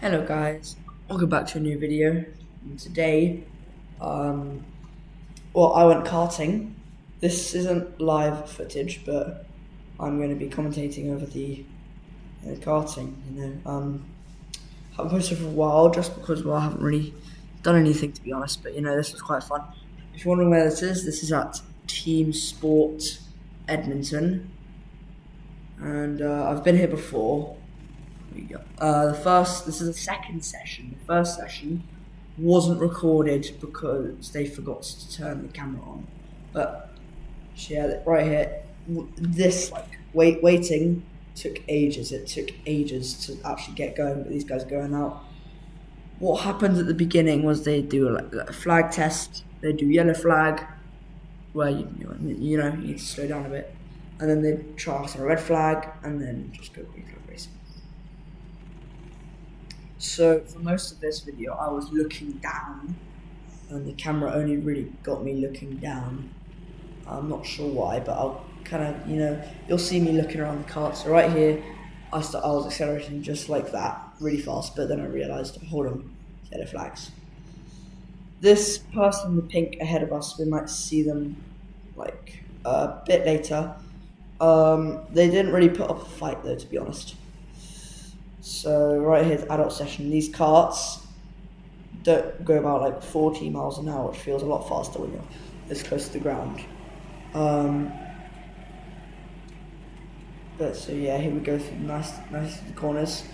Hello guys, welcome back to a new video. And today, I went karting. This isn't live footage, but I'm going to be commentating over the karting. Haven't posted for a while just because I haven't really done anything to be honest. But this was quite fun. If you're wondering where this is at Teamsport Edmonton, and I've been here before. There we go. This is the second session. The first session wasn't recorded because they forgot to turn the camera on. But yeah, right here, this waiting took ages. It took ages to actually get going. But these guys are going out. What happened at the beginning was they do a flag test. They do yellow flag, where you need to slow down a bit, and then they try out on a red flag, and then just go green flag racing. So for most of this video, I was looking down, and the camera only really got me looking down. I'm not sure why, but I'll kind of, you'll see me looking around the kart. So right here, I was accelerating just like that, really fast, but then I realised, hold on, yellow flags. This person in the pink ahead of us, we might see them like a bit later. They didn't really put up a fight though, to be honest. So right here's adult session. These karts don't go about like 40 miles an hour, which feels a lot faster when you're this close to the ground. But so yeah, here we go through nice corners.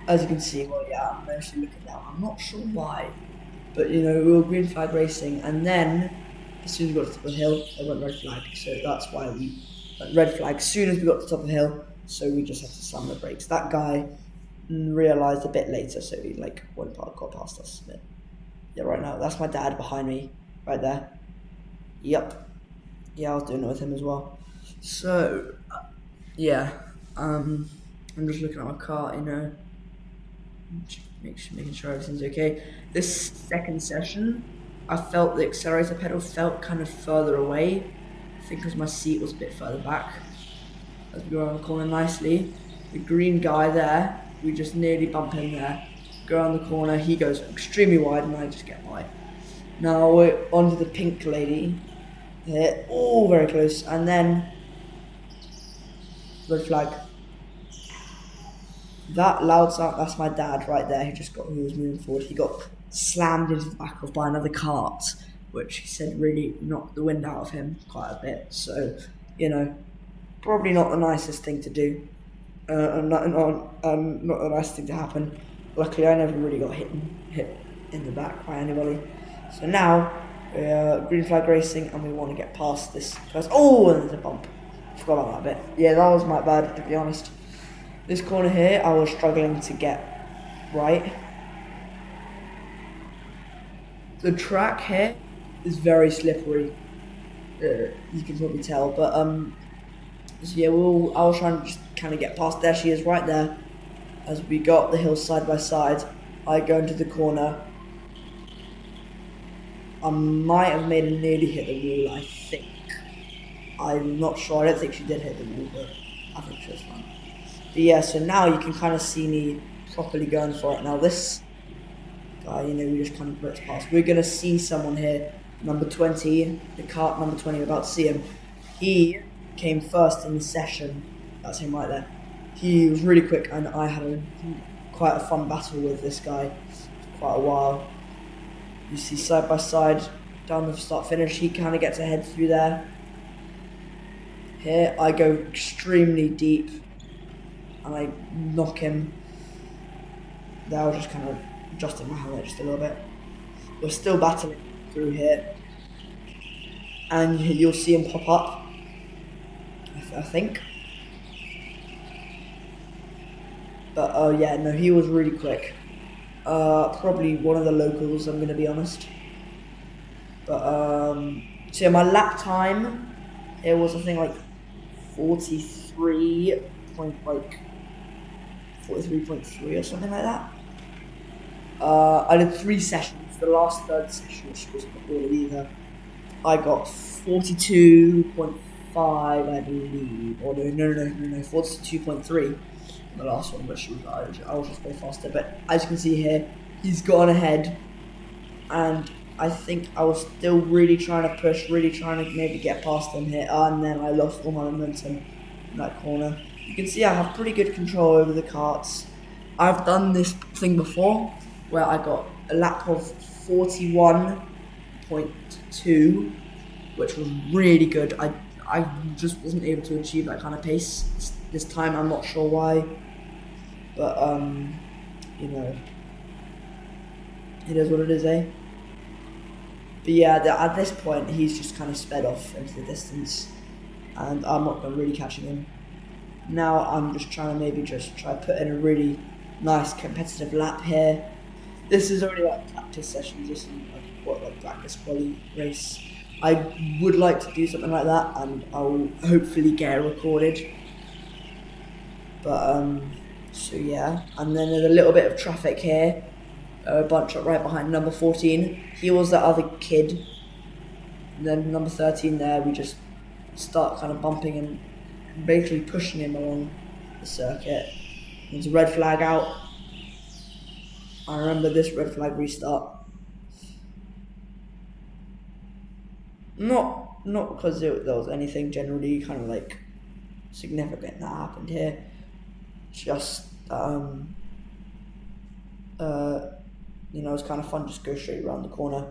As you can see, I'm mostly looking down. I'm not sure why, but we were green flag racing, and then as soon as we got to the top of the hill, they went red flag. So that's why we went red flag as soon as we got to the top of the hill. So we just had to slam the brakes. That guy realised a bit later, so he got past us. But yeah, right now that's my dad behind me, right there. Yep. Yeah, I was doing it with him as well. So yeah, I'm just looking at my car, making sure everything's okay. This second session, I felt the accelerator pedal felt kind of further away. I think because my seat was a bit further back. As we go around the corner nicely, the green guy there, we just nearly bump him there. Go around the corner, he goes extremely wide and I just get by. Now we're onto the pink lady here, all very close, and then red flag. That loud sound, that's my dad right there who was moving forward. He got slammed into the back of by another cart, which he said really knocked the wind out of him quite a bit. So, probably not the nicest thing to do, and not the nicest thing to happen. Luckily, I never really got hit in the back by anybody. So now we're green flag racing, and we want to get past this first. Oh, and there's a bump. Forgot about that bit. Yeah, that was my bad, to be honest. This corner here, I was struggling to get right. The track here is very slippery. You can probably tell, but so yeah, I was trying to just kind of get past. There she is, right there. As we got the hill side by side, I go into the corner. I might have made her nearly hit the wall, I think. I'm not sure. I don't think she did hit the wall, but I think she was fine. But yeah, so now you can kind of see me properly going for it. Now this guy, we just kind of blitzed past. We're going to see someone here, number 20, the kart number 20, we're about to see him. He came first in the session. That's him right there. He was really quick, and I had quite a fun battle with this guy for quite a while. You see side by side down the start finish, he kind of gets ahead through there. Here I go extremely deep and I knock him. There I was just kind of adjusting my helmet just a little bit. We're still battling through here, and you'll see him pop up, I think. But yeah, no, he was really quick. Probably one of the locals, I'm gonna be honest. But so yeah, my lap time, it was I think like 43.3 or something like that. I did 3 sessions. The last third session, which wasn't good either, I got 42.5 42.5, I believe. Or no, 42.3. The last one, which I was just way faster. But as you can see here, he's gone ahead, and I think I was still really trying to push, really trying to maybe get past him here, and then I lost all my momentum in that corner. You can see I have pretty good control over the karts. I've done this thing before where I got a lap of 41.2, which was really good. I just wasn't able to achieve that kind of pace this time. I'm not sure why, but you know, it is what it is, eh? But yeah, at this point, he's just kind of sped off into the distance, and I'm not really catching him. Now I'm just trying to maybe just try to put in a really nice competitive lap here. This is only like practice sessions, this isn't like practice quali race. I would like to do something like that, and I'll hopefully get it recorded. But so yeah, and then there's a little bit of traffic here. A bunch up right behind number 14. He was that other kid. And then number 13 there, we just start kind of bumping him, basically pushing him along the circuit. There's a red flag out. I remember this red flag restart. Not because there was anything generally kind of like significant that happened here. Just you know, it's kind of fun just go straight around the corner,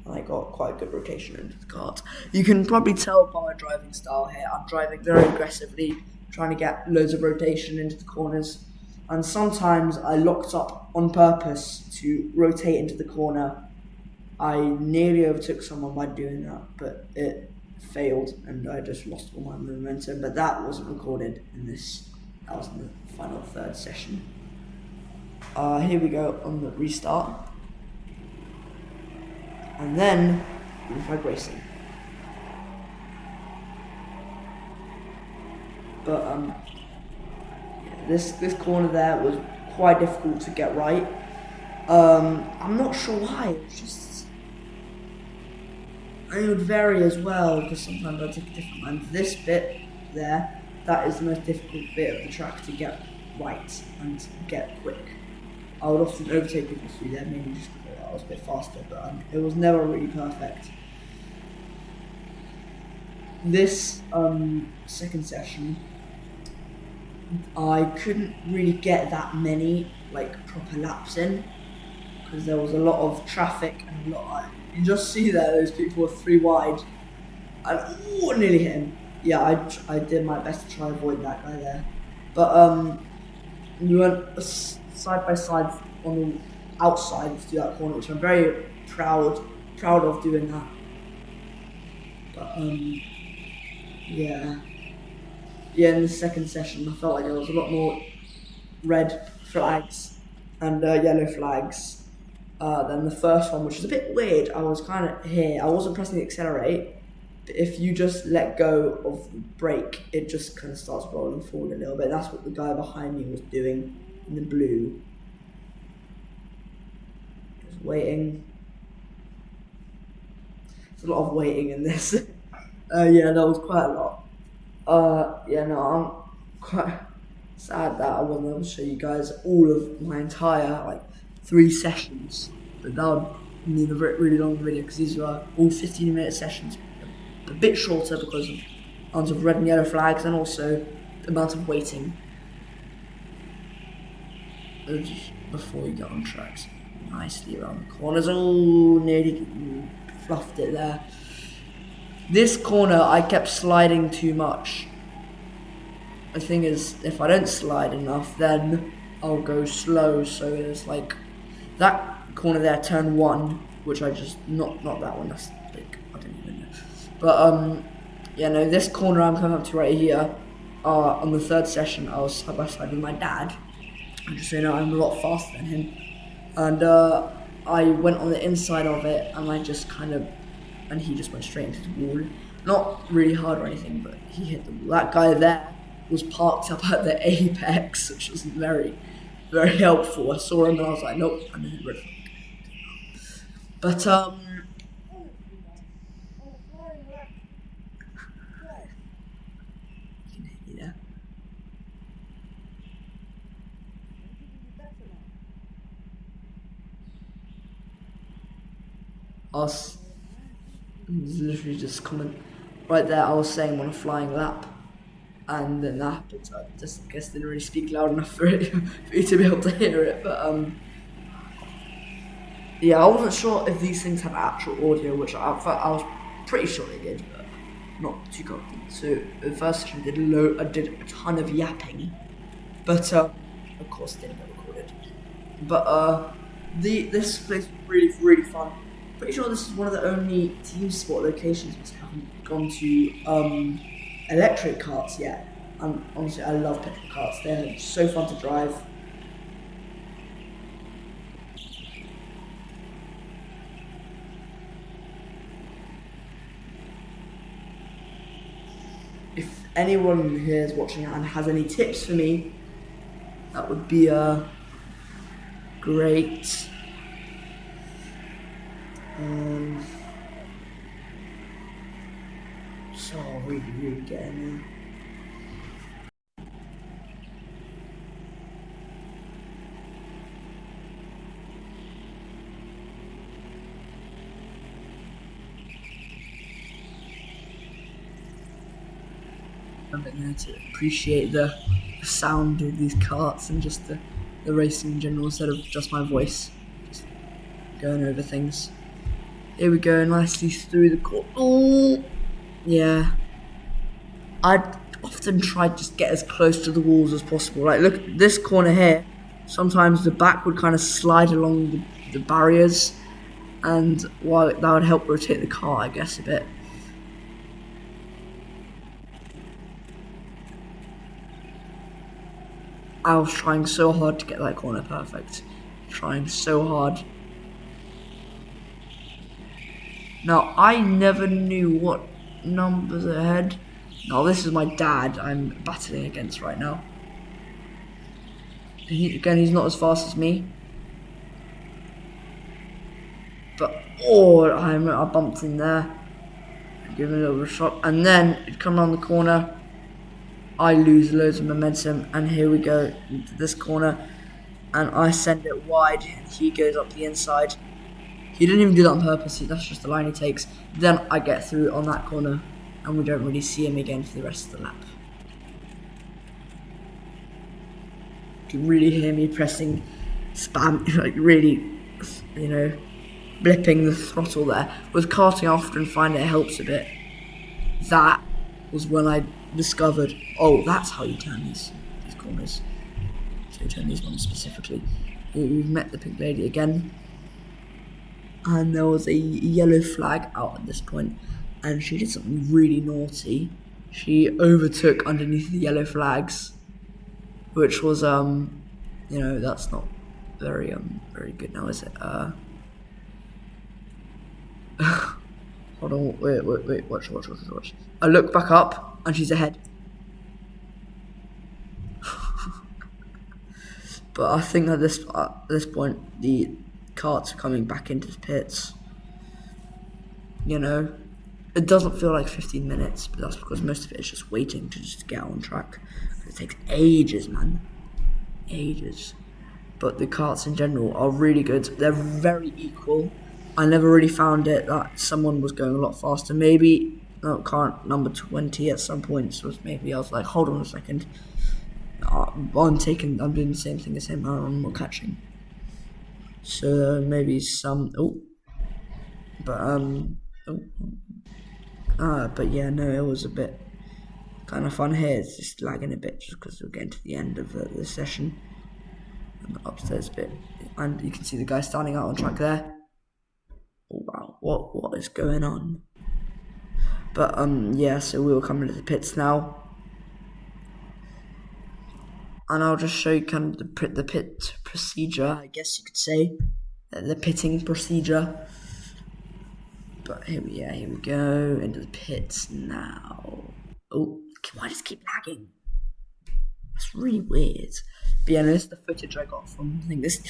and I got quite a good rotation into the kart. You can probably tell by my driving style here, I'm driving very aggressively, trying to get loads of rotation into the corners, and sometimes I locked up on purpose to rotate into the corner. I nearly overtook someone by doing that, but it failed, and I just lost all my momentum, but that wasn't recorded in this. That was in the final third session. Here we go on the restart. And then green flag racing. But this corner there was quite difficult to get right. I'm not sure why. It's just it would vary as well, because sometimes I take a different line. This bit there, that is the most difficult bit of the track to get right and get quick. I would often overtake people through there, maybe just because I was a bit faster, but it was never really perfect. This second session, I couldn't really get that many like proper laps in, because there was a lot of traffic and a lot. You just see there, those people were 3 wide, and nearly hit him. Yeah, I did my best to try and avoid that guy there, but we went side by side on the outside to do that corner, which I'm very proud of doing that. But yeah, in the second session I felt like there was a lot more red flags and yellow flags than the first one, which is a bit weird. I was kind of here, I wasn't pressing the accelerate, but if you just let go of the brake, it just kind of starts rolling forward a little bit. That's what the guy behind me was doing in the blue. Just waiting. There's a lot of waiting in this. Yeah, that was quite a lot. Yeah, no, I'm quite sad that I wasn't able to show you guys all of my entire 3 sessions, but that would mean a really long video, because these were all 15-minute sessions, a bit shorter because of the amount of red and yellow flags, and also the amount of waiting before you get on tracks. Nicely around the corners. Oh, nearly fluffed it there. This corner, I kept sliding too much. The thing is, if I don't slide enough, then I'll go slow. So there's that corner there, turn 1, which I just not that one. That's big. I don't even know. But yeah, no, this corner I'm coming up to right here. On the third session, I was side by side with my dad. And just so you know, I'm a lot faster than him. And I went on the inside of it, and I just and he just went straight into the wall. Not really hard or anything, but he hit the wall. That guy there was parked up at the apex, which was very, very helpful. I saw him and I was like, nope, I'm in the red flag. But us literally just comment right there. I was saying I'm on a flying lap, and then that happened. I just guess didn't really speak loud enough for it for you to be able to hear it. But yeah, I wasn't sure if these things had actual audio, which I was pretty sure they did, but not too confident. So the first session I did a ton of yapping, but of course it didn't get recorded. But this place was really fun. Pretty sure this is one of the only team sport locations which haven't gone to electric karts yet. And honestly, I love petrol karts. They're so fun to drive. If anyone here is watching and has any tips for me, that would be great. So really getting there. I'm there to appreciate the sound of these karts and just the racing in general instead of just my voice. Just going over things. Here we go, nicely through the court. Oh, yeah. I'd often try to just get as close to the walls as possible. Like, look at this corner here. Sometimes the back would kind of slide along the barriers, and while that would help rotate the car, I guess, a bit. I was trying so hard to get that corner perfect. Trying so hard. Now, I never knew what numbers ahead. Now, this is my dad I'm battling against right now. Again, he's not as fast as me. But, I bumped in there. Give him a little bit of a shock. And then, it come around the corner. I lose loads of momentum. And here we go into this corner. And I send it wide. He goes up the inside. He didn't even do that on purpose. That's just the line he takes. Then I get through on that corner. And we don't really see him again for the rest of the lap. You can really hear me pressing spam, like really, blipping the throttle there. With karting, I often find it helps a bit. That was when I discovered, that's how you turn these corners. So you turn these ones specifically. We've met the pink lady again. And there was a yellow flag out at this point. And she did something really naughty. She overtook underneath the yellow flags. Which was, that's not very good now, is it? Hold on, wait, watch. I look back up, and she's ahead. But I think at this point, the karts are coming back into the pits. It doesn't feel like 15 minutes, but that's because most of it is just waiting to just get on track. It takes ages, man. Ages. But the karts in general are really good. They're very equal. I never really found it that someone was going a lot faster. Maybe kart number 20 at some points was maybe I was like, hold on a second. I'm doing the same thing as him. I'm not catching. So maybe some. But yeah, no, it was a bit kind of fun here. It's just lagging a bit just because we're getting to the end of the session. And the upstairs bit, and you can see the guy standing out on track there. Oh wow, what is going on? But yeah, so we'll come into the pits now, and I'll just show you kind of the pit procedure, I guess you could say, the pitting procedure. But here we go into the pits now. Oh, why does it keep lagging? That's really weird. But yeah, this is the footage I got from the thing. This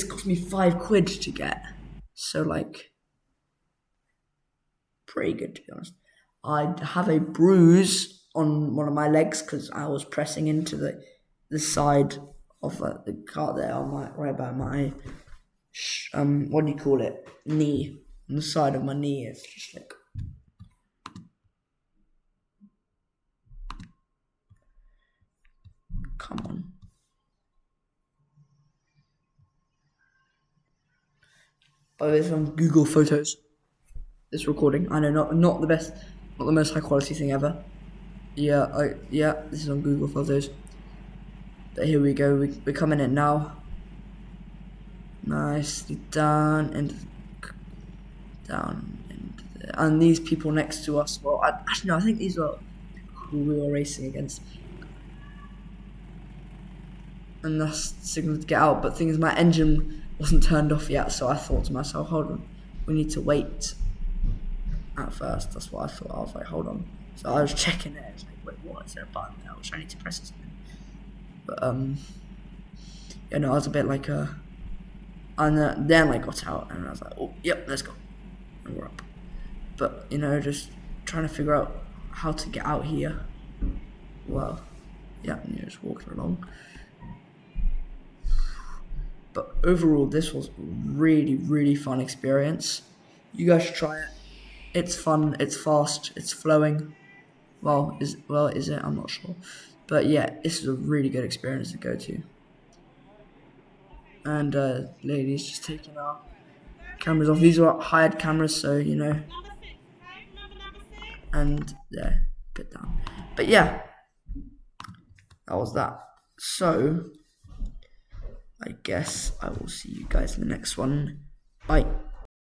cost me £5 to get. So pretty good to be honest. I have a bruise on one of my legs because I was pressing into the side of the car there on right by my what do you call it, knee. on the side of my knee. It's just like, come on. By the way, this is on Google Photos. This recording, I know, not the best, not the most high quality thing ever. Yeah, this is on Google Photos. But here we go. We're coming in now. Nicely down and down, and these people next to us. Well, actually no, I think these are who we were racing against. And that's the signal to get out. But the thing is, my engine wasn't turned off yet, so I thought to myself, hold on, we need to wait. At first, that's what I thought. I was like, hold on. So I was checking it. I was like, wait, what? Is there a button there? Which I need to press or something? But I was a bit like and then I got out and I was like, oh, yep, let's go. And we're up. But just trying to figure out how to get out here. Well, yeah, just walking along. But overall, this was a really, really fun experience. You guys should try it. It's fun, it's fast, it's flowing. Well, is it? I'm not sure. But yeah, this is a really good experience to go to. And ladies just taking our cameras off. These are hired cameras, so and there, put down. But yeah, that was that. So I guess I will see you guys in the next one. Bye.